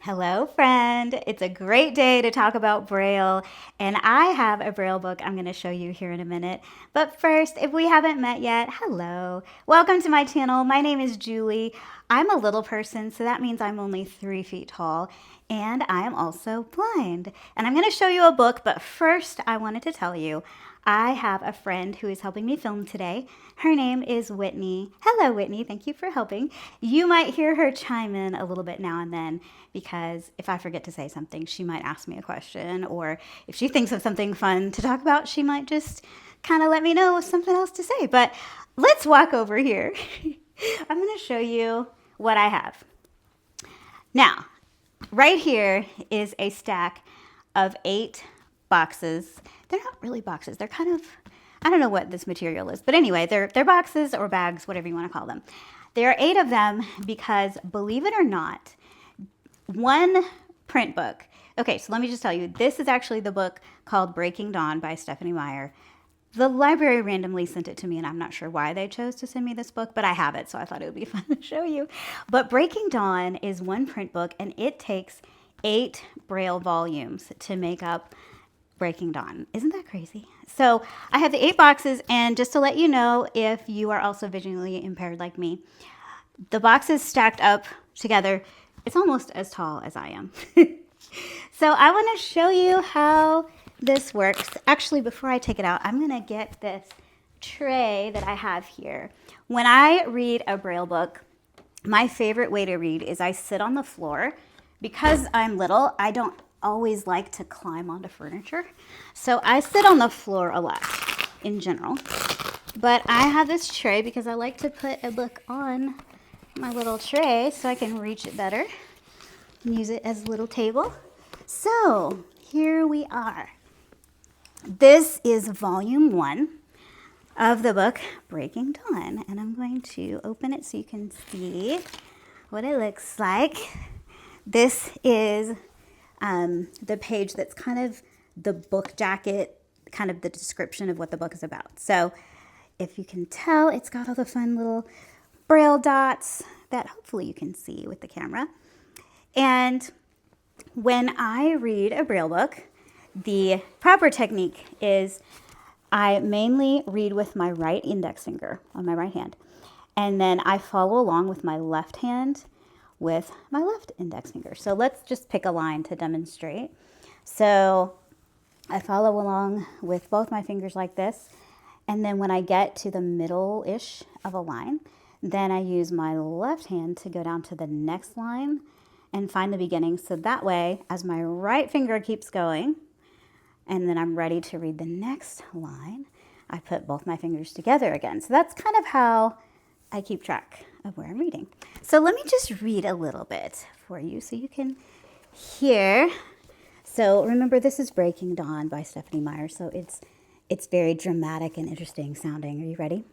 Hello, friend. It's a great day to talk about Braille, and I have a Braille book I'm going to show you here in a minute. But first, if we haven't met yet, hello. Welcome to my channel. My name is Julie. I'm a little person, so that means I'm only 3 feet tall, and I am also blind. And I'm going to show you a book, but first, I wanted to tell you I have a friend who is helping me film today. Her name is Whitney. Hello, Whitney. Thank you for helping. You might hear her chime in a little bit now and then because if I forget to say something, she might ask me a question, or if she thinks of something fun to talk about, she might just kind of let me know something else to say. But let's walk over here. I'm going to show you what I have. Now, right here is a stack of 8 boxes. They're not really boxes. They're kind of, I don't know what this material is, but anyway, they're boxes or bags, whatever you want to call them. There are 8 of them because, believe it or not, one print book. Okay, so let me just tell you, this is actually the book called Breaking Dawn by Stephenie Meyer. The library randomly sent it to me, and I'm not sure why they chose to send me this book, but I have it, so I thought it would be fun to show you. But Breaking Dawn is one print book, and it takes 8 Braille volumes to make up Breaking Dawn. Isn't that crazy? So I have the 8 boxes, and just to let you know, if you are also visually impaired like me, the boxes stacked up together, it's almost as tall as I am. So I want to show you how this works. Actually, before I take it out, I'm going to get this tray that I have here. When I read a Braille book, my favorite way to read is I sit on the floor. Because I'm little, I don't always like to climb onto furniture. So I sit on the floor a lot in general. But I have this tray because I like to put a book on my little tray so I can reach it better and use it as a little table. So here we are. This is volume 1 of the book Breaking Dawn, and I'm going to open it so you can see what it looks like. This is the page that's kind of the book jacket, kind of the description of what the book is about. So if you can tell, it's got all the fun little Braille dots that hopefully you can see with the camera. And when I read a Braille book, the proper technique is I mainly read with my right index finger on my right hand, and then I follow along with my left hand with my left index finger. So let's just pick a line to demonstrate. So I follow along with both my fingers like this, and then when I get to the middle-ish of a line, then I use my left hand to go down to the next line and find the beginning. So that way, as my right finger keeps going, and then I'm ready to read the next line, I put both my fingers together again. So that's kind of how I keep track of where I'm reading. So let me just read a little bit for you so you can hear. So remember, this is Breaking Dawn by Stephenie Meyer. So it's very dramatic and interesting sounding. Are you ready?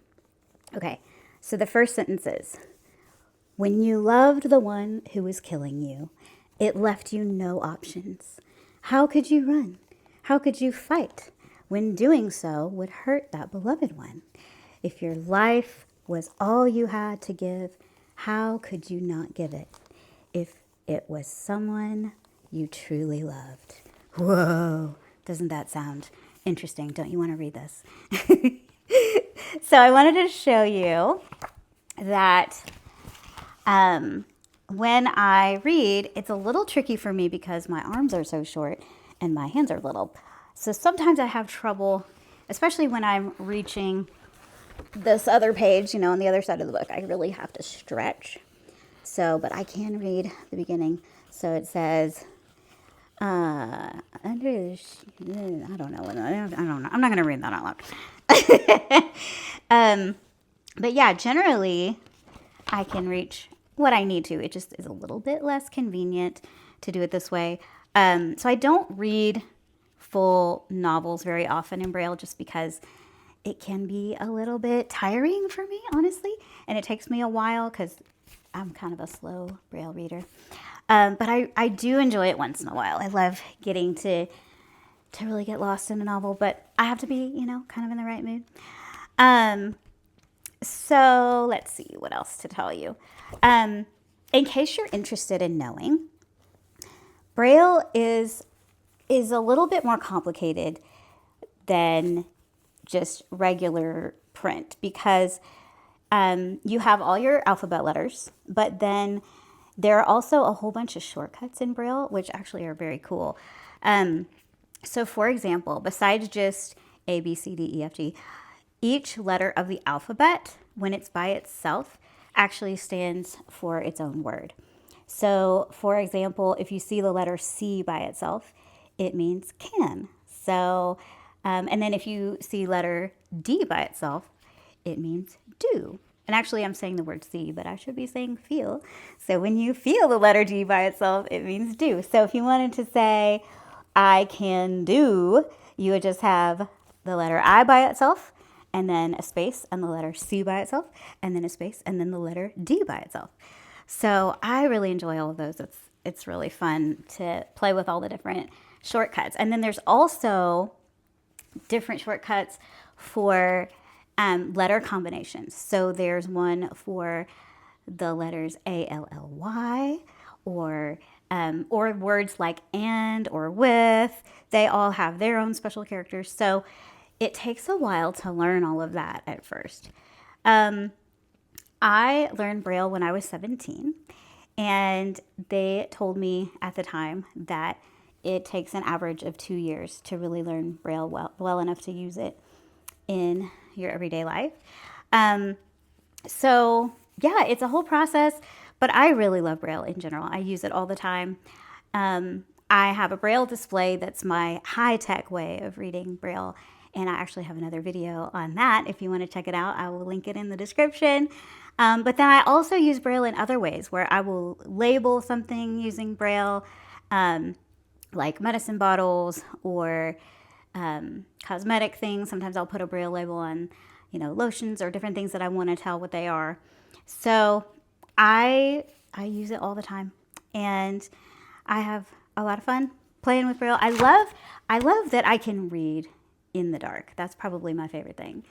Okay. So the first sentence is, when you loved the one who was killing you, it left you no options. How could you run? How could you fight when doing so would hurt that beloved one? If your life was all you had to give, how could you not give it? If it was someone you truly loved. Whoa, doesn't that sound interesting? Don't you want to read this? So I wanted to show you that when I read, it's a little tricky for me because my arms are so short and my hands are little. So sometimes I have trouble, especially when I'm reaching this other page, on the other side of the book. I really have to stretch. So, but I can read the beginning. So it says, I don't know. I'm not going to read that out loud. But yeah, generally I can reach what I need to. It just is a little bit less convenient to do it this way. So I don't read full novels very often in Braille just because it can be a little bit tiring for me, honestly. And it takes me a while because I'm kind of a slow Braille reader. But I do enjoy it once in a while. I love getting to really get lost in a novel, but I have to be, kind of in the right mood. So let's see what else to tell you. In case you're interested in knowing, Braille is a little bit more complicated than just regular print because you have all your alphabet letters, but then there are also a whole bunch of shortcuts in Braille, which actually are very cool. So for example, besides just A, B, C, D, E, F, G, each letter of the alphabet, when it's by itself, actually stands for its own word. So for example, if you see the letter C by itself, it means can. So, and then if you see letter D by itself, it means do. And actually I'm saying the word see, but I should be saying feel. So when you feel the letter D by itself, it means do. So if you wanted to say, I can do, you would just have the letter I by itself, and then a space, and the letter C by itself, and then a space, and then the letter D by itself. So I really enjoy all of those. It's really fun to play with all the different shortcuts. And then there's also different shortcuts for letter combinations. So there's one for the letters ALLY or words like and or with. They all have their own special characters. So it takes a while to learn all of that at first. I learned Braille when I was 17, and they told me at the time that it takes an average of 2 years to really learn Braille well enough to use it in your everyday life. So yeah, it's a whole process, but I really love Braille in general. I use it all the time. I have a Braille display that's my high-tech way of reading Braille, and I actually have another video on that. If you want to check it out, I will link it in the description. But then I also use Braille in other ways where I will label something using Braille, like medicine bottles or cosmetic things. Sometimes I'll put a Braille label on, lotions or different things that I want to tell what they are. So I use it all the time, and I have a lot of fun playing with Braille. I love that I can read in the dark. That's probably my favorite thing.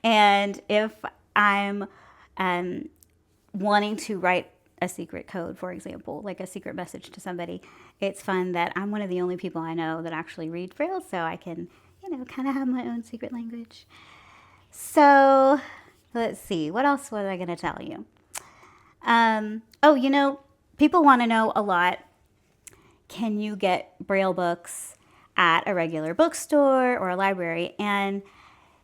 And if I'm wanting to write a secret code, for example, like a secret message to somebody, it's fun that I'm one of the only people I know that actually read Braille, so I can, kind of have my own secret language. So let's see, what else was I going to tell you? People want to know a lot. Can you get Braille books at a regular bookstore or a library? And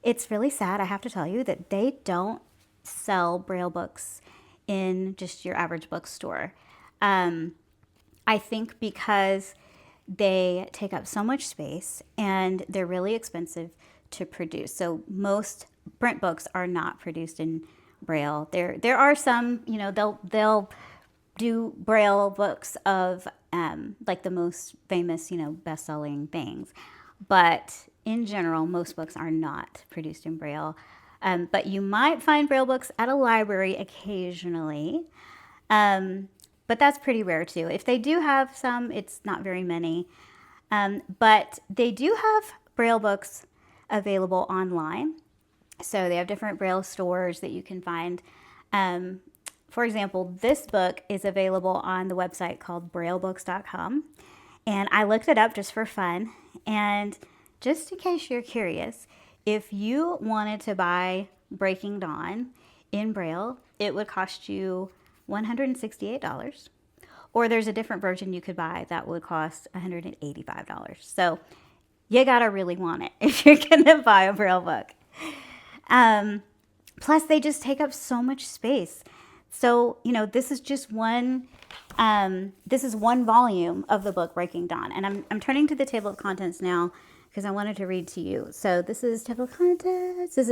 it's really sad, I have to tell you, that they don't sell Braille books in just your average bookstore. I think because they take up so much space and they're really expensive to produce. So most print books are not produced in Braille. There are some, they'll do Braille books of like the most famous, best-selling things. But in general, most books are not produced in Braille. But you might find Braille books at a library occasionally. But that's pretty rare too. If they do have some, it's not very many. But they do have Braille books available online. So they have different Braille stores that you can find. For example, this book is available on the website called braillebooks.com. And I looked it up just for fun. And just in case you're curious, if you wanted to buy Breaking Dawn in Braille, it would cost you $168. Or there's a different version you could buy that would cost $185. So you gotta really want it if you're gonna buy a Braille book. Plus, they just take up so much space. So, this is just one volume of the book, Breaking Dawn. And I'm turning to the table of contents now because I wanted to read to you. So this is table of contents. This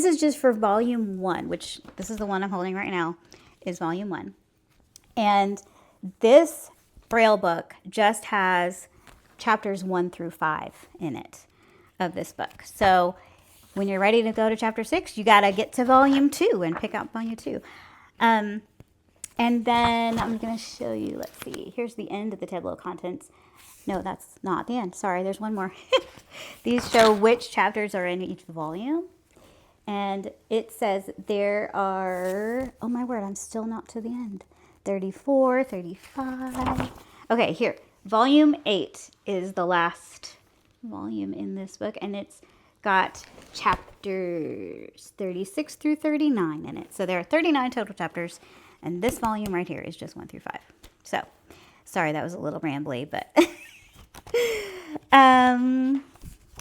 is just for volume 1, which this is the one I'm holding right now, is volume 1. And this Braille book just has chapters 1 through 5 in it of this book. So when you're ready to go to chapter 6, you got to get to volume 2 and pick out volume 2. And then I'm going to show you, let's see, here's the end of the table of contents. No, that's not the end. Sorry, there's one more. These show which chapters are in each volume. And it says there are, oh my word, I'm still not to the end. 34, 35. Okay, here. Volume 8 is the last volume in this book, and it's got chapters 36 through 39 in it. So there are 39 total chapters, and this volume right here is just 1 through 5. So, sorry that was a little rambly, but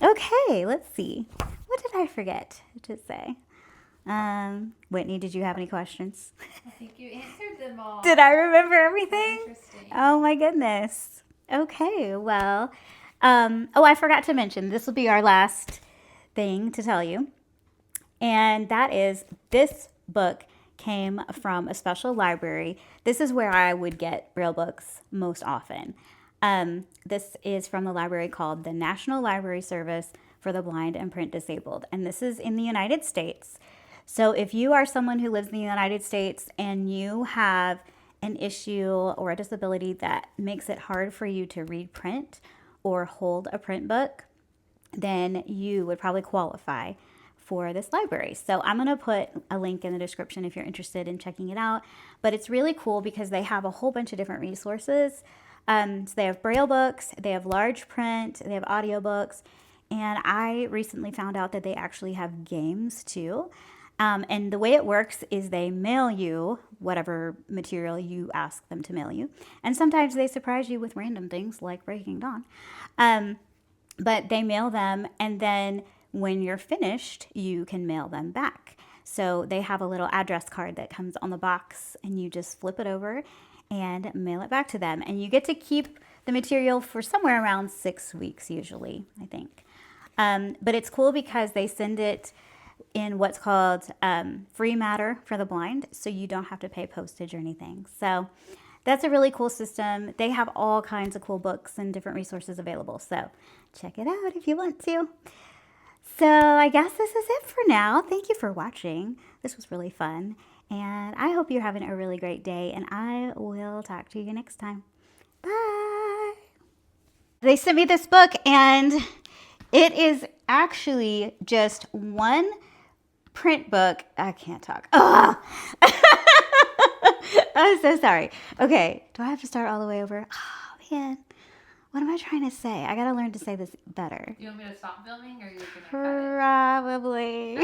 okay, let's see. What did I forget to say? Whitney, did you have any questions? I think you answered them all. Did I remember everything? Interesting. Oh my goodness. Okay, well, oh, I forgot to mention, this will be our last thing to tell you. And that is, this book came from a special library. This is where I would get Braille books most often. This is from the library called the National Library Service for the Blind and Print Disabled. And this is in the United States. So if you are someone who lives in the United States and you have an issue or a disability that makes it hard for you to read print or hold a print book, then you would probably qualify for this library. So I'm going to put a link in the description if you're interested in checking it out. But it's really cool because they have a whole bunch of different resources. So they have Braille books, they have large print, they have audiobooks, and I recently found out that they actually have games too. And the way it works is they mail you whatever material you ask them to mail you. And sometimes they surprise you with random things like Breaking Dawn. But they mail them, and then when you're finished, you can mail them back. So they have a little address card that comes on the box, and you just flip it over and mail it back to them. And you get to keep the material for somewhere around 6 weeks usually, I think. But it's cool because they send it in what's called free matter for the blind, so you don't have to pay postage or anything. So that's a really cool system. They have all kinds of cool books and different resources available, so check it out if you want to. So I guess this is it for now. Thank you for watching. This was really fun, and I hope you're having a really great day, and I will talk to you next time. Bye! They sent me this book, and it is actually just one print book. I can't talk. Oh. I'm so sorry. Okay, do I have to start all the way over? Oh, man. What am I trying to say? I gotta learn to say this better. You want me to stop filming, or are you gonna cut it? Probably.